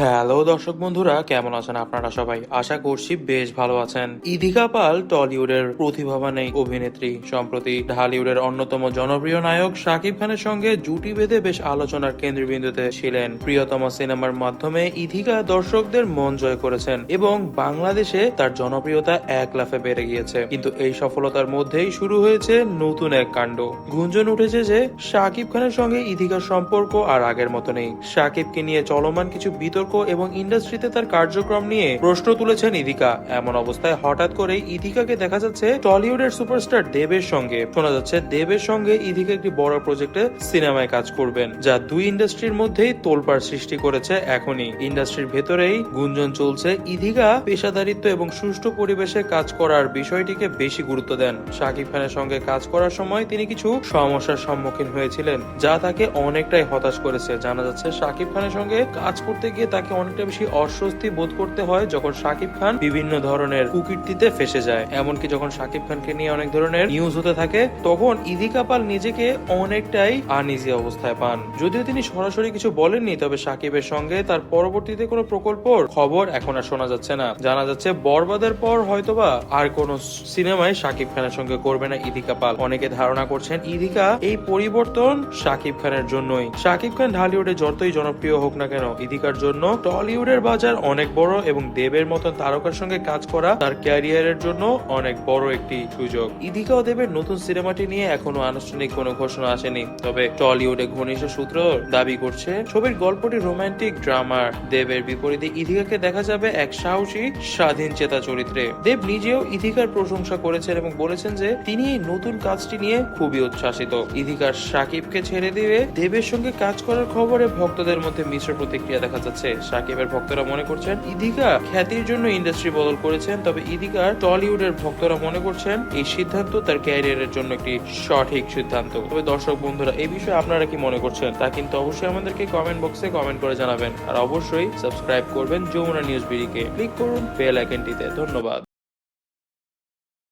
Hello দর্শক বন্ধুরা, কেমন আছেন আপনারা সবাই? আশা করছি বেশ ভালো আছেন। ইদিকা পাল টলিউডের প্রতিভাবান এই অভিনেত্রী সম্প্রতি ঢালিউডের অন্যতম জনপ্রিয় নায়ক শাকিব খানের সঙ্গে জুটি বেঁধে বেশ আলোচনার কেন্দ্রবিন্দুতে ছিলেন। প্রিয়তম সিনেমার মাধ্যমে ইদিকা দর্শকদের মন জয় করেছেন এবং বাংলাদেশে তার জনপ্রিয়তা এক লাফে বেড়ে গিয়েছে। কিন্তু এই সফলতার মধ্যেই শুরু হয়েছে নতুন এক কাণ্ড। গুঞ্জন উঠেছে যে শাকিব খানের সঙ্গে ইদিকার সম্পর্ক আর আগের মতো নেই। শাকিবকে নিয়ে চলমান কিছু বিতর্ক এবং ইন্ডাস্ট্রিতে তার কার্যক্রম নিয়ে প্রশ্ন তুলেছেন ইদিকা। এমন অবস্থায় হঠাৎ করেই ইদিকাকে দেখা যাচ্ছে টলিউডের সুপারস্টার দেবের সঙ্গে। শোনা যাচ্ছে দেবের সঙ্গে ইদিকা একটি বড় প্রজেক্টে সিনেমায় কাজ করবেন, যা দুই ইন্ডাস্ট্রির মধ্যেই তোলপাড় সৃষ্টি করেছে। এখনই ইন্ডাস্ট্রির ভেতরেই গুঞ্জন চলছে ইদিকা পেশাদারিত্ব এবং সুষ্ঠু পরিবেশে কাজ করার বিষয়টিকে বেশি গুরুত্ব দেন। শাকিব খানের সঙ্গে কাজ করার সময় তিনি কিছু সমস্যার সম্মুখীন হয়েছিলেন, যা তাকে অনেকটাই হতাশ করেছে। জানা যাচ্ছে শাকিব খানের সঙ্গে কাজ করতে গিয়ে তাকে অনেকটা বেশি অস্বস্তি বোধ করতে হয় যখন শাকিব খান বিভিন্ন ধরনের কুকীর্তিতে ফেসে যায়। এমনকি যখন শাকিব খানকে নিয়ে অনেক ধরনের নিউজ হতে থাকে, তখন ইদিকা পাল নিজেকে অনেকটাই আনইজি অবস্থায় পান। যদিও তিনি সরাসরি কিছু বলেননি, তবে শাকিবের সঙ্গে তার পরবর্তীতে কোনো প্রকল্পর খবর এখন আর শোনা যাচ্ছে না। জানা যাচ্ছে বরবাদের পর হয়তোবা আর কোন সিনেমায় শাকিব খানের সঙ্গে করবে না ইদিকা পাল। অনেকে ধারণা করছেন ইদিকা এই পরিবর্তন শাকিব খানের জন্যই। শাকিব খান ঢালিউডে যতই জনপ্রিয় হোক না কেন, ইদিকার জন্য টলিউডের বাজার অনেক বড় এবং দেবের মতন তারকার সঙ্গে কাজ করা তার ক্যারিয়ারের জন্য অনেক বড় একটি সুযোগ। ইদিকা ও দেবের নতুন সিনেমাটি নিয়ে এখনো আনুষ্ঠানিক কোনো ঘোষণা আসেনি, তবে টলিউডে ঘনিষ্ঠ সূত্র দাবি করছে ছবির গল্পটি রোমান্টিক ড্রামা। দেবের বিপরীতে ইদিকাকে দেখা যাবে এক সাহসী স্বাধীন চেতা চরিত্রে। দেব নিজেও ইদিকার প্রশংসা করেছেন এবং বলেছেন যে তিনি এই নতুন কাজটি নিয়ে খুবই উচ্ছ্বাসিত। ইদিকার শাকিবকে ছেড়ে দিয়ে দেবের সঙ্গে কাজ করার খবরে ভক্তদের মধ্যে মিশ্র প্রতিক্রিয়া দেখা যাচ্ছে। শাকিবের ভক্তরা মনে করছেন ইদিকা খ্যাতির জন্য ইন্ডাস্ট্রি বদল করেছেন, তবে ইদিকার টলিউডের ভক্তরা মনে করছেন এই সিদ্ধান্ত তার ক্যারিয়ারের জন্য একটি সঠিক সিদ্ধান্ত। তবে দর্শক বন্ধুরা, এই বিষয়ে আপনারা কি মনে করছেন তা কিন্তু অবশ্যই আমাদেরকে কমেন্ট বক্সে কমেন্ট করে জানাবেন। আর অবশ্যই সাবস্ক্রাইব করবেন যমুনা নিউজ বিডিকে, ক্লিক করুন বেল আইকনটিতে। ধন্যবাদ।